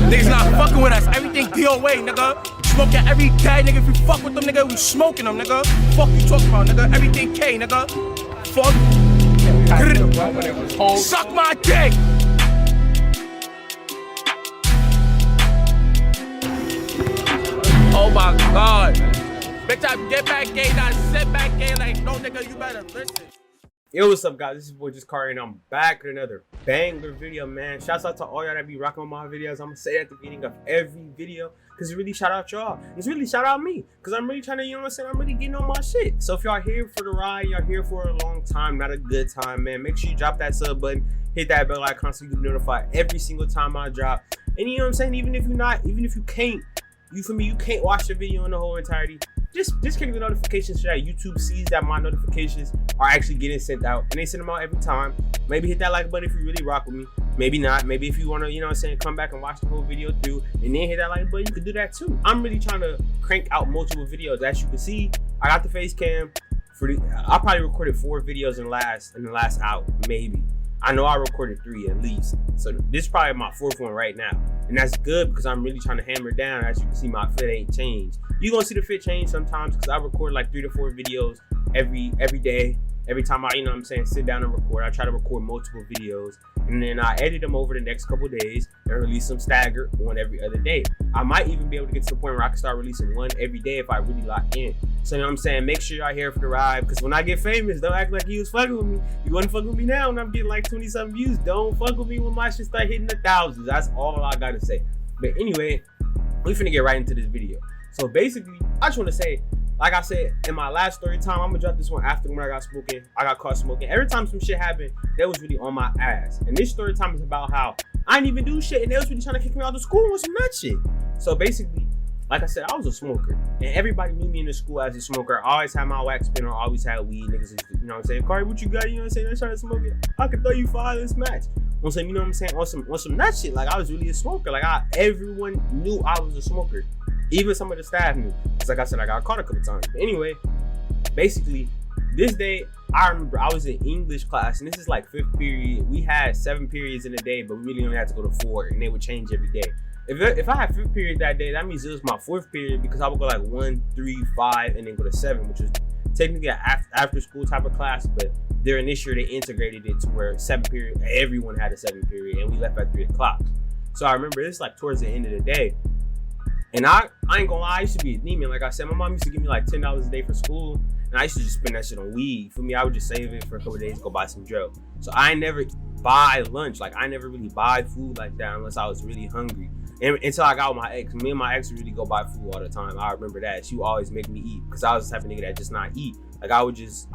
Niggas not fucking with us. Everything DOA, nigga. Smoking every day, nigga. If you fuck with them, nigga, we smoking them, nigga. Fuck you talking about, nigga. Everything K, nigga. Fuck. Suck my dick. Oh my God. Bitch, I get back gay, not sit back gay. Like, no, nigga, you better listen. Yo, what's up, guys? This is your boy Just Car, and I'm back with another banger video, man. Shouts out to all y'all that be rocking on my videos. I'm gonna say at the beginning of every video because it really shout out y'all. It's really shout out me because I'm really trying to, you know what I'm saying? I'm really getting on my shit. So if y'all here for the ride, y'all here for a long time, not a good time, man. Make sure you drop that sub button, hit that bell icon so you can be notified every single time I drop. And you know what I'm saying? Even if you can't, you feel me? You can't watch the video in the whole entirety. Just click the notifications so that YouTube sees that my notifications are actually getting sent out, and they send them out every time. Maybe hit that like button if you really rock with me. Maybe not. Maybe if you want to, you know what I'm saying, come back and watch the whole video through and then hit that like button, you can do that too. I'm really trying to crank out multiple videos. As you can see, I got the face cam for the, I probably recorded 4 videos in the last hour, maybe. I know I recorded 3 at least. So this is probably my 4th one right now. And that's good because I'm really trying to hammer it down. As you can see, my fit ain't changed. You're gonna see the fit change sometimes because I record like 3 to 4 videos every day. Every time I, you know what I'm saying, sit down and record. I try to record multiple videos and then I edit them over the next couple days and release them staggered, one every other day. I might even be able to get to the point where I can start releasing one every day if I really lock in. So you know what I'm saying, make sure y'all here for the ride because when I get famous, don't act like you was fucking with me. You wasn't fucking with me now and I'm getting like 20-something views. Don't fuck with me when my shit start hitting the thousands. That's all I gotta say. But anyway, we finna get right into this video. So basically, I just want to say, like I said in my last story time, I'm gonna drop this one after when I got caught smoking. Every time some shit happened, that was really on my ass. And this story time is about how I didn't even do shit and they was really trying to kick me out of school with some nut shit. So basically, like I said, I was a smoker and everybody knew me in the school as a smoker. I always had my wax spinner, I always had weed. Niggas, you know what I'm saying? Corey, what you got? You know what I'm saying? They're trying to smoke it. I could throw you 5 in this match. On some, you know what I'm saying? On some nut shit. Like I was really a smoker. Like everyone knew I was a smoker. Even some of the staff knew. Cause like I said, I got caught a couple times. But anyway, basically, this day, I remember I was in English class, and this is like 5th period. We had 7 periods in a day, but we really only had to go to 4, and they would change every day. If I had 5th period that day, that means it was my 4th period because I would go like 1, 3, 5, and then go to 7, which was technically an after school type of class, but during this year they integrated it to where 7th period, everyone had a 7th period, and we left at 3 o'clock. So I remember this like towards the end of the day. And I ain't gonna lie, I used to be anemic. Like I said, my mom used to give me like $10 a day for school, and I used to just spend that shit on weed. For me, I would just save it for a couple of days, go buy some drugs. So I never buy lunch. Like I never really buy food like that unless I was really hungry. And until I got with my ex, me and my ex would really go buy food all the time. I remember that. She would always make me eat because I was the type of nigga that just not eat. Like I would just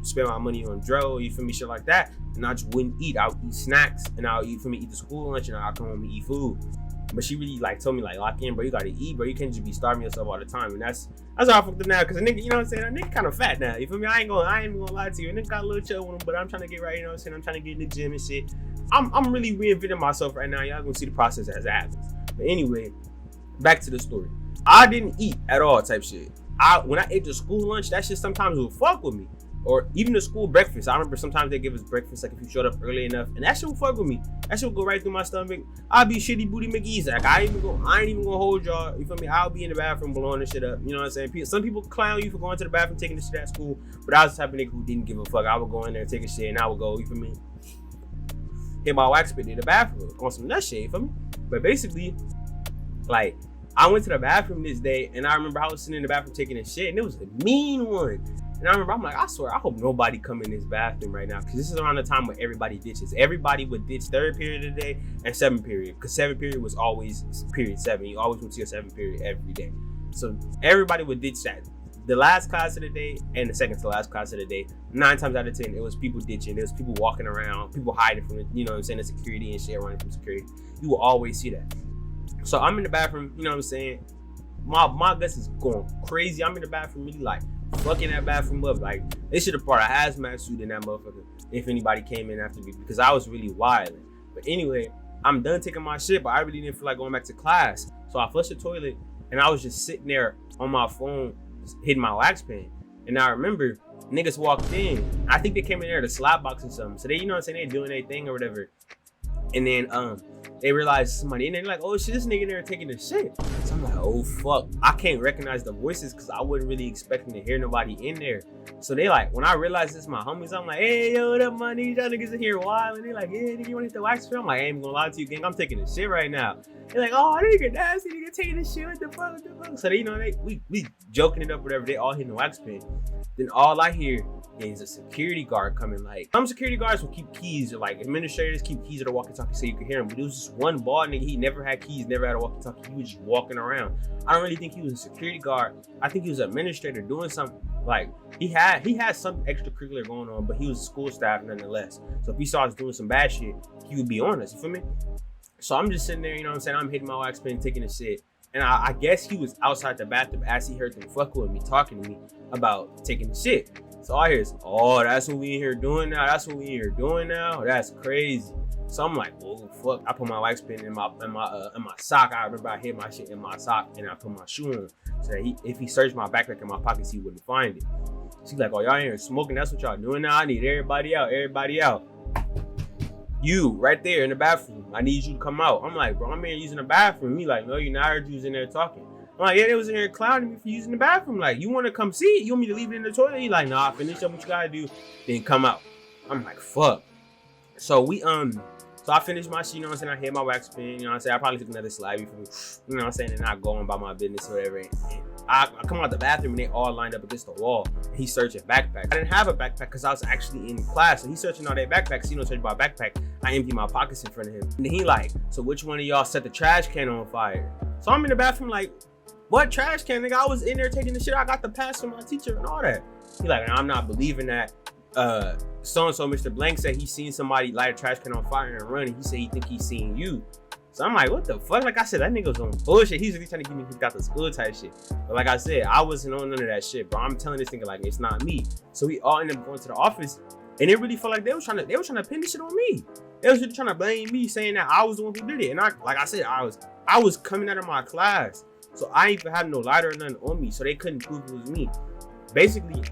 spend my money on drugs, you feel me, shit like that, and I just wouldn't eat. I would eat snacks and I would eat the school lunch, and I'd come home and eat food. But she really like told me like, lock in, bro. You gotta eat, bro. You can't just be starving yourself all the time. And that's how I fucked up now. Cause a nigga, you know what I'm saying? A nigga kind of fat now. You feel me? I ain't gonna lie to you. A nigga got a little chill with him, but I'm trying to get right. You know what I'm saying? I'm trying to get in the gym and shit. I'm really reinventing myself right now. Y'all gonna see the process as it happens. But anyway, back to the story. I didn't eat at all, type shit. When I ate the school lunch, that shit sometimes would fuck with me. Or even the school breakfast. I remember sometimes they give us breakfast, like if you showed up early enough, and that shit would fuck with me. That shit would go right through my stomach. I'd be shitty booty McGee's. Like I ain't even gonna hold y'all. You feel me? I'll be in the bathroom blowing this shit up. You know what I'm saying? Some people clown you for going to the bathroom, taking the shit at school, but I was the type of nigga who didn't give a fuck. I would go in there and take a shit, and I would go, you feel me, hit my wax spit in the bathroom on some nut shit, you feel me? But basically, like, I went to the bathroom this day, and I remember I was sitting in the bathroom taking a shit, and it was a mean one. And I remember, I'm like, I swear, I hope nobody come in this bathroom right now, because this is around the time where everybody ditches. Everybody would ditch 3rd period of the day and 7th period, because 7th period was always period 7. You always went to your 7th period every day. So everybody would ditch that. The last class of the day and the second to last class of the day, 9 times out of 10, it was people ditching. It was people walking around, people hiding from, you know what I'm saying, the security and shit, running from security. You will always see that. So I'm in the bathroom, you know what I'm saying? My guts is going crazy. I'm in the bathroom, really like fucking that bathroom up. Like they should have brought a hazmat suit in that motherfucker if anybody came in after me, because I was really wilding. But anyway, I'm done taking my shit, but I really didn't feel like going back to class. So I flushed the toilet and I was just sitting there on my phone, hitting my wax pen. And I remember niggas walked in. I think they came in there to slap box or something. So they, you know what I'm saying, they doing their thing or whatever. And then they realize somebody in there. They're like, oh shit, this nigga in there taking the shit. So I'm like, oh fuck. I can't recognize the voices because I wasn't really expecting to hear nobody in there. So they like, when I realized it's my homies, I'm like, hey, yo, what up, my niggas? Y'all niggas in here wild. And they like, yeah, nigga, you wanna hit the wax film? I'm like, I ain't gonna lie to you, gang. I'm taking the shit right now. They're like, oh, nigga, nasty, nigga, taking the shit. What the fuck, what the fuck? So they, you know, we joking it up, whatever. They all hitting the wax pen. Then all I hear is a security guard coming. Like, some security guards will keep keys, or like administrators keep keys to the walkie-talkie so you can hear him. But it was just one bald nigga. He never had keys, never had a walkie-talkie. He was just walking around. I don't really think he was a security guard. I think he was an administrator doing something. Like, he had some extracurricular going on, but he was school staff nonetheless. So if he saw us doing some bad shit, he would be on us. You feel me? So I'm just sitting there, you know what I'm saying? I'm hitting my wax pen, taking a shit. And I guess he was outside the bathroom as he heard them fuck with me, talking to me about taking the shit. So all I hear is, oh, that's what we in here doing now? That's what we in here doing now? That's crazy. So I'm like, oh, fuck. I put my wax pen in my sock. I remember I hid my shit in my sock and I put my shoe on. So that if he searched my backpack in my pockets, he wouldn't find it. She's like, oh, y'all in here smoking? That's what y'all doing now? I need everybody out, everybody out. You, right there in the bathroom. I need you to come out. I'm like, bro, I'm in here using the bathroom. He like, no, you're not. I heard you was in there talking. I'm like, yeah, they was in here clowning me for using the bathroom. Like, you want to come see it? You want me to leave it in the toilet? He like, nah, finish up what you gotta do, then come out. I'm like, fuck. So so I finished my shit, you know what I'm saying? I hit my wax pen, you know what I'm saying? I probably took another slabby for me, you know what I'm saying? And not going by my business or whatever. And I come out the bathroom and they all lined up against the wall. And he's searching backpacks. I didn't have a backpack because I was actually in class. So he's searching all their backpacks. You know, searching my backpack. I empty my pockets in front of him. And then he like, so which one of y'all set the trash can on fire? So I'm in the bathroom like, what trash can, nigga? I was in there taking the shit. I got the pass from my teacher and all that. He like, I'm not believing that. So-and-so, Mr. Blank said he seen somebody light a trash can on fire and run. And he said he think he seen you. So I'm like, what the fuck? Like I said, that nigga was on bullshit. He's really trying to get me kicked out the school type shit. But like I said, I wasn't on none of that shit, bro. I'm telling this nigga like it's not me. So we all ended up going to the office, and it really felt like they was trying to pin this shit on me. They was really trying to blame me, saying that I was the one who did it. And like I said, I was coming out of my class, so I ain't even have no lighter or nothing on me, so they couldn't prove it was me. Basically,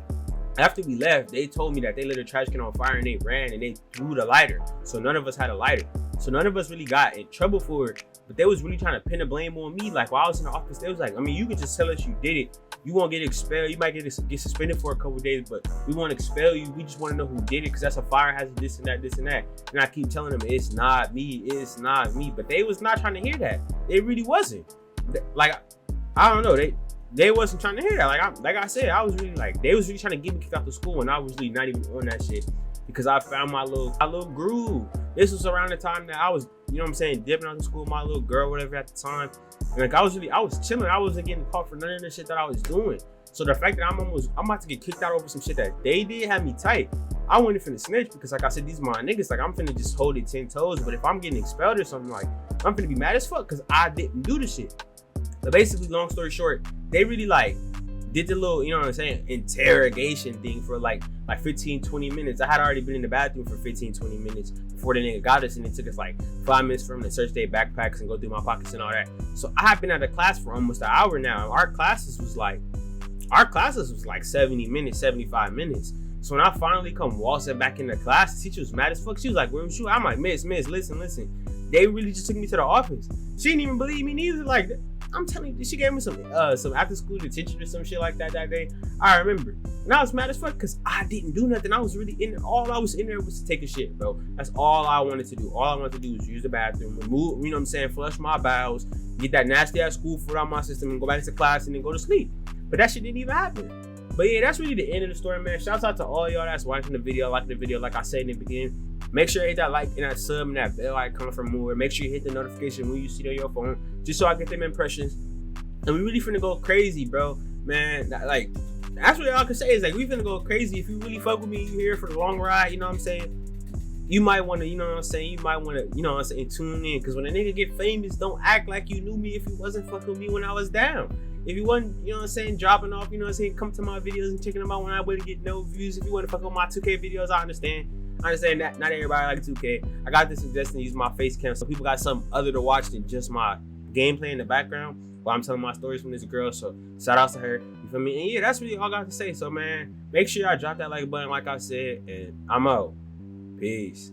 after we left, they told me that they lit a trash can on fire and they ran and they threw the lighter. So none of us had a lighter. So none of us really got in trouble for it. But they was really trying to pin the blame on me. Like while I was in the office, they was like, I mean, you could just tell us you did it. You won't get expelled. You might get suspended for a couple of days, but we won't expel you. We just want to know who did it because that's a fire hazard, this and that, this and that. And I keep telling them, it's not me, it's not me. But they was not trying to hear that. They really wasn't. Like, I don't know. They wasn't trying to hear that. Like I said, I was really like, they was really trying to get me kicked out of school, and I was really not even on that shit because I found my little groove. This was around the time that I was, you know what I'm saying, dipping out of school with my little girl, whatever at the time. And like I was chilling. I wasn't getting caught for none of the shit that I was doing. So the fact that I'm about to get kicked out over some shit that they did had me tight. I wasn't finna snitch because like I said, these are my niggas. Like I'm finna just hold it 10 toes. But if I'm getting expelled or something, like I'm finna be mad as fuck because I didn't do the shit. But basically, long story short, they really like did the little, you know what I'm saying, interrogation thing for like 15, 20 minutes. I had already been in the bathroom for 15, 20 minutes before the nigga got us, and it took us like 5 minutes for him to search their backpacks and go through my pockets and all that. So I have been out of class for almost an hour now. Our classes was like 70 minutes, 75 minutes. So when I finally come waltzing back in the class, the teacher was mad as fuck. She was like, where was you? I'm like, miss, listen. They really just took me to the office. She didn't even believe me neither. Like, I'm telling you, she gave me some after school detention or some shit like that day. I remember. And I was mad as fuck because I didn't do nothing. I was really in there. All I was in there was to take a shit, bro. That's all I wanted to do. All I wanted to do was use the bathroom, remove, you know what I'm saying, flush my bowels, get that nasty ass school food out of my system and go back to class and then go to sleep. But that shit didn't even happen. But yeah, that's really the end of the story, man. Shouts out to all y'all that's watching the video, liking the video, like I said in the beginning. Make sure you hit that like and that sub and that bell icon for more. Make sure you hit the notification when you see it on your phone, just so I get them impressions. And we really finna go crazy, bro. Man, that's what y'all can say is like, we finna go crazy. If you really fuck with me, you here for the long ride, you know what I'm saying? You might wanna, you know what I'm saying? You might wanna, you know what I'm saying, tune in. Cause when a nigga get famous, don't act like you knew me if you wasn't fucking with me when I was down. If you wasn't, you know what I'm saying, dropping off, you know what I'm saying, come to my videos and checking them out when I wouldn't get no views. If you want to fuck with my 2K videos, I understand that not everybody like 2K. I got this suggestion to use my face cam so people got something other to watch than just my gameplay in the background while I'm telling my stories from this girl. So shout out to her, you feel me? And yeah, that's really all I got to say. So man, make sure y'all drop that like button like I said, and I'm out. Peace.